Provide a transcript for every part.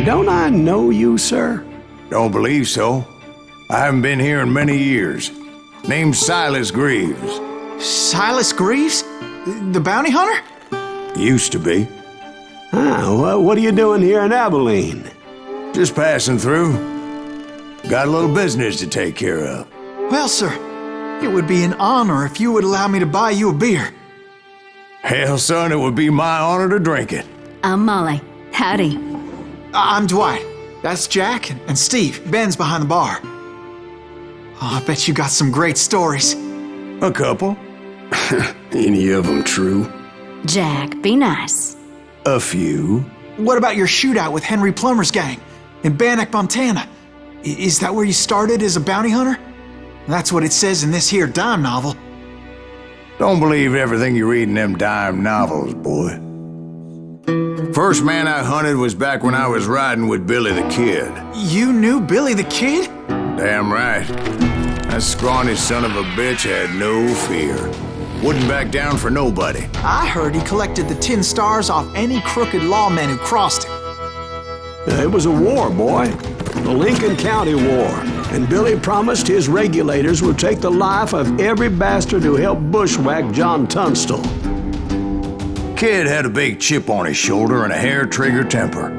Don't I know you, sir? Don't believe so. I haven't been here in many years. Name's Silas Greaves. Silas Greaves? The bounty hunter? Used to be. Ah, what are you doing here in Abilene? Just passing through. Got a little business to take care of. Well, sir, it would be an honor if you would allow me to buy you a beer. Hell, son, it would be my honor to drink it. I'm Molly. Howdy. I'm Dwight. That's Jack and Steve. Ben's behind the bar. Oh, I bet you got some great stories. A couple. Any of them true? Jack, be nice. A few. What about your shootout with Henry Plummer's gang in Bannock, Montana? Is that where you started as a bounty hunter? That's what it says in this here dime novel. Don't believe everything you read in them dime novels, boy. First man I hunted was back when I was riding with Billy the Kid. You knew Billy the Kid? Damn right. That scrawny son of a bitch had no fear. Wouldn't back down for nobody. I heard he collected the 10 stars off any crooked lawman who crossed him. It was a war, boy. The Lincoln County War. And Billy promised his regulators would take the life of every bastard who helped bushwhack John Tunstall. Kid had a big chip on his shoulder and a hair-trigger temper.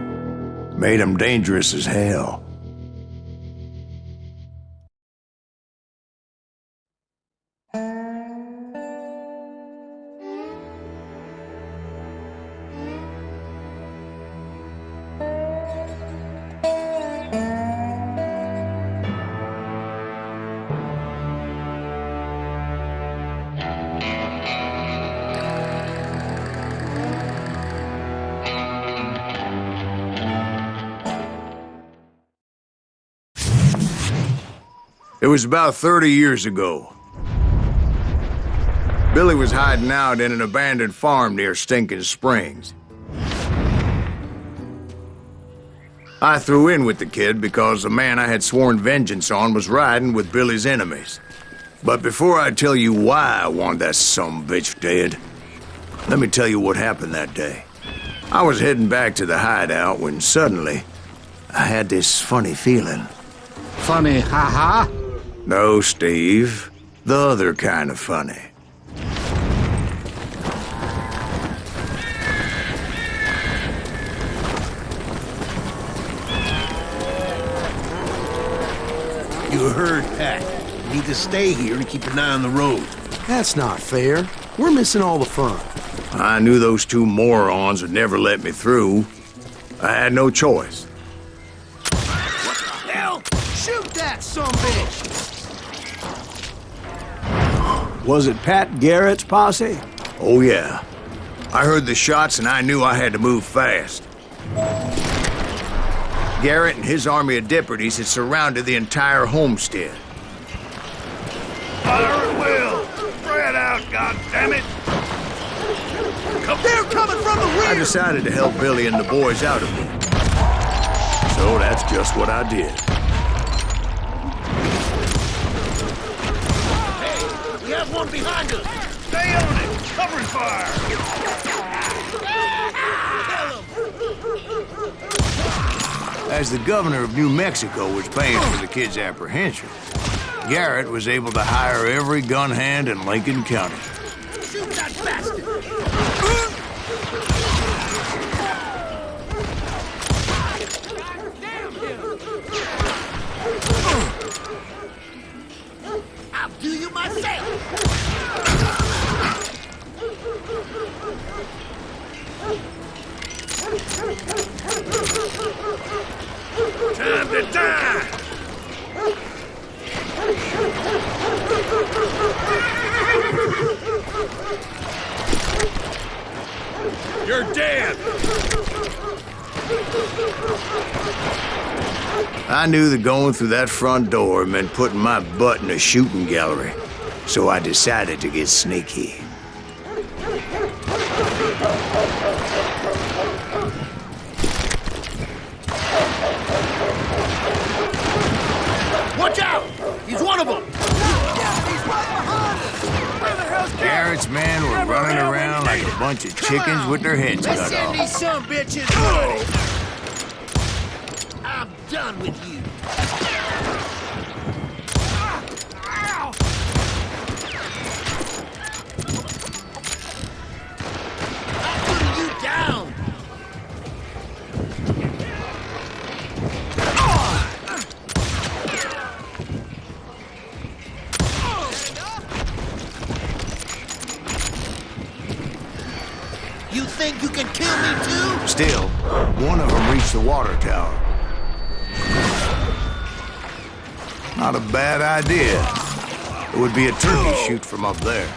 Made him dangerous as hell. It was about 30 years ago. Billy was hiding out in an abandoned farm near Stinking Springs. I threw in with the kid because the man I had sworn vengeance on was riding with Billy's enemies. But before I tell you why I want that sumbitch dead, let me tell you what happened that day. I was heading back to the hideout when suddenly I had this funny feeling. Funny, ha-ha? No, Steve. The other kind of funny. You heard Pat. You need to stay here and keep an eye on the road. That's not fair. We're missing all the fun. I knew those two morons would never let me through. I had no choice. What the hell? Shoot that sumbitch! Was it Pat Garrett's posse? Oh, yeah. I heard the shots and I knew I had to move fast. Garrett and his army of deputies had surrounded the entire homestead. Fire at will! Spread out, goddammit! They're coming from the rear! I decided to help Billy and the boys out of it. So that's just what I did. Hey, we have one behind us! Stay on it! Cover fire! As the governor of New Mexico was paying for the kid's apprehension, Garrett was able to hire every gun hand in Lincoln County. Shoot that bastard! I'll do you myself! Time to die! You're dead! I knew that going through that front door meant putting my butt in a shooting gallery, so I decided to get sneaky. Watch out! He's one of them! Garrett's men were running around like a bunch of chickens with their heads cut off. These some bitches! done with you. I'm putting you down. You think you can kill me too? Still, one of them reached the water tower. Not a bad idea. It would be a turkey shoot from up there.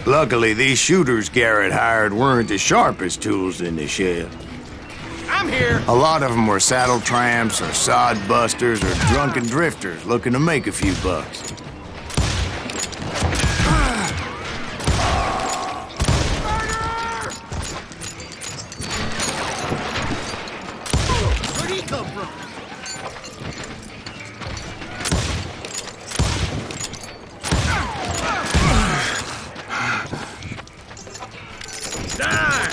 Luckily, these shooters Garrett hired weren't the sharpest tools in the shed. I'm here. A lot of them were saddle tramps or sod busters or drunken drifters looking to make a few bucks. Where'd he come from? Die!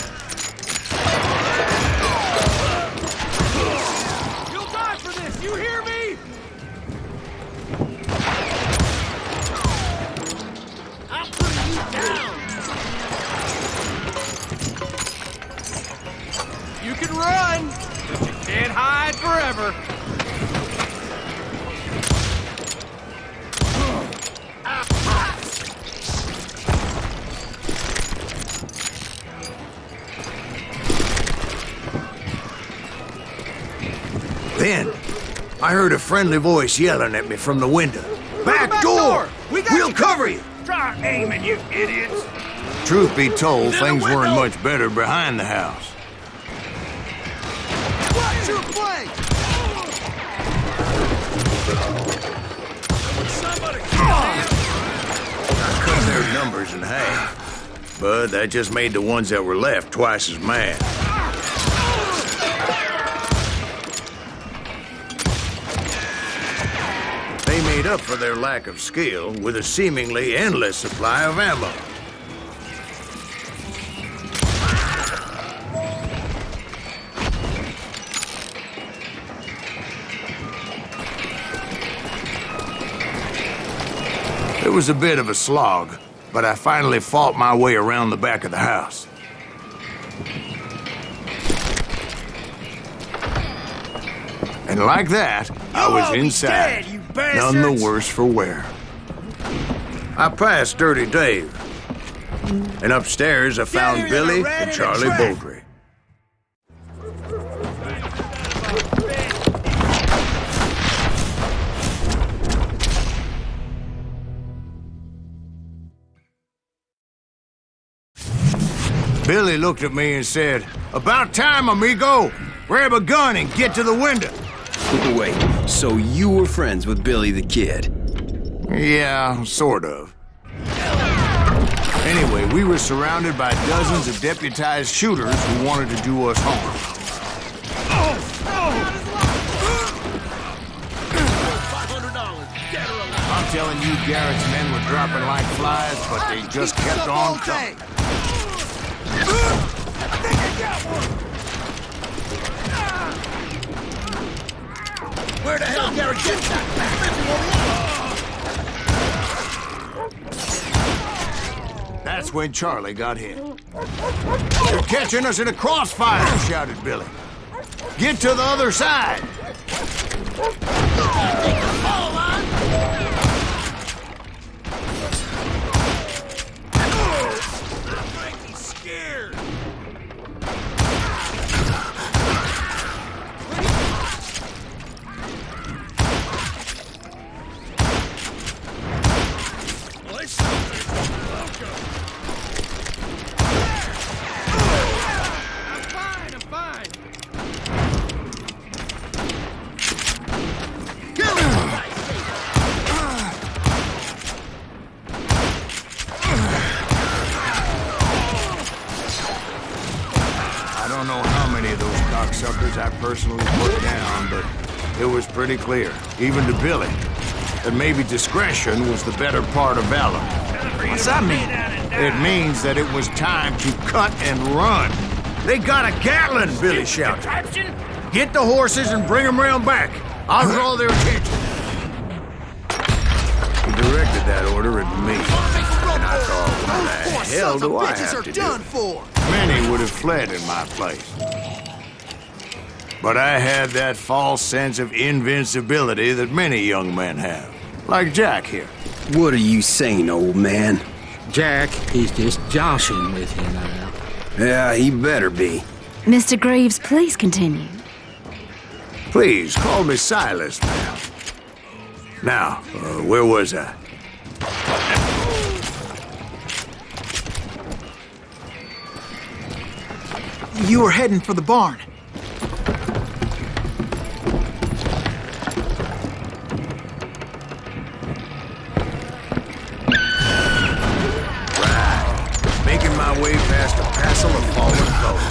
You'll die for this, you hear me? I'm putting you down. You can run, but you can't hide forever. Then, I heard a friendly voice yelling at me from the window. Back door! We'll cover you! Try aiming, you idiots! Truth be told, things weren't much better behind the house. Watch your flank! Somebody! I cut their numbers in half, but that just made the ones that were left twice as mad. They made up for their lack of skill with a seemingly endless supply of ammo. It was a bit of a slog, but I finally fought my way around the back of the house. And like that, I was inside, none the worse for wear. I passed Dirty Dave, and upstairs I found Billy and Charlie Baldry. Billy looked at me and said, "About time, amigo. Grab a gun and get to the window." Wait, so you were friends with Billy the Kid? Yeah, sort of. Anyway, we were surrounded by dozens of deputized shooters who wanted to do us harm. I'm telling you, Garrett's men were dropping like flies, but they just kept on coming. I think I got one! Where the hell Garrett get that? That's when Charlie got hit. "You're catching us in a crossfire," shouted Billy. "Get to the other side!" Scared! cocksuckers I personally put down, but it was pretty clear, even to Billy, that maybe discretion was the better part of valor. What's that mean? It means that it was time to cut and run. They got a Gatlin, Billy shouted. Get the horses and bring them round back. I'll draw their attention. He directed that order at me, and I thought, what the hell do I have to do? Many would have fled in my place. But I had that false sense of invincibility that many young men have, like Jack here. What are you saying, old man? Jack, he's just joshing with you now. Yeah, he better be. Mr. Greaves, please continue. Please, call me Silas, ma'am. Now, where was I? You were heading for the barn. Making my way past a passel of fallen foes.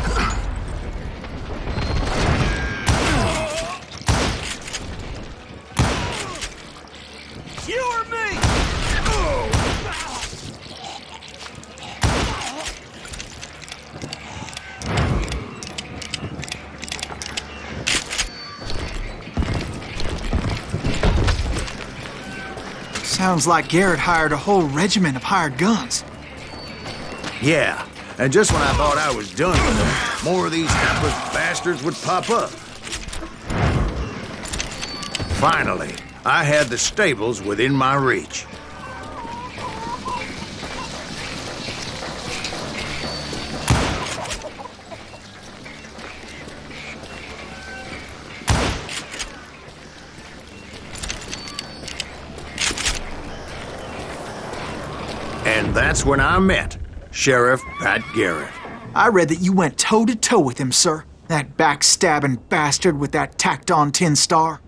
You or me? Sounds like Garrett hired a whole regiment of hired guns. Yeah, and just when I thought I was done with them, more of these hapless bastards would pop up. Finally, I had the stables within my reach. And that's when I met Sheriff Pat Garrett. I read that you went toe-to-toe with him, sir. That backstabbing bastard with that tacked-on tin star.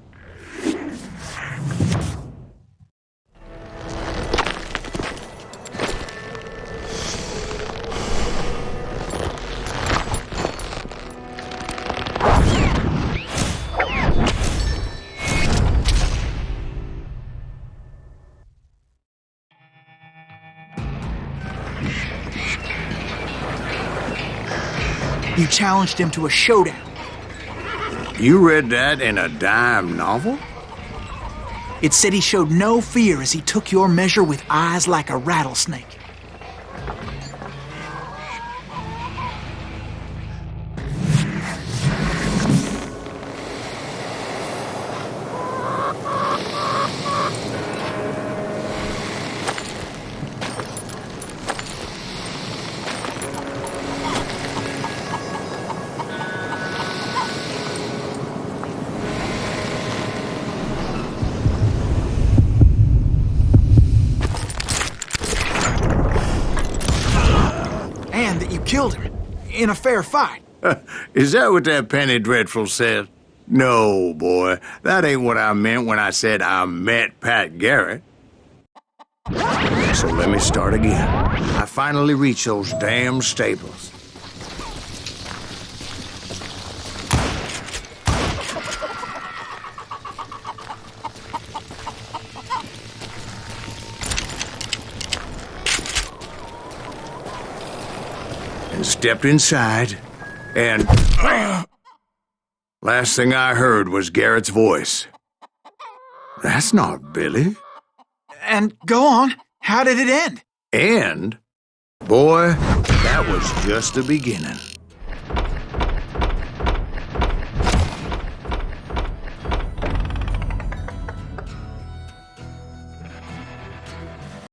You challenged him to a showdown. You read that in a dime novel? It said he showed no fear as he took your measure with eyes like a rattlesnake. And that you killed him in a fair fight. Is that what that Penny Dreadful said? No, boy. That ain't what I meant when I said I met Pat Garrett. So let me start again. I finally reached those damn stables. And stepped inside, and last thing I heard was Garrett's voice. That's not Billy. And go on, how did it end? And, boy, that was just the beginning.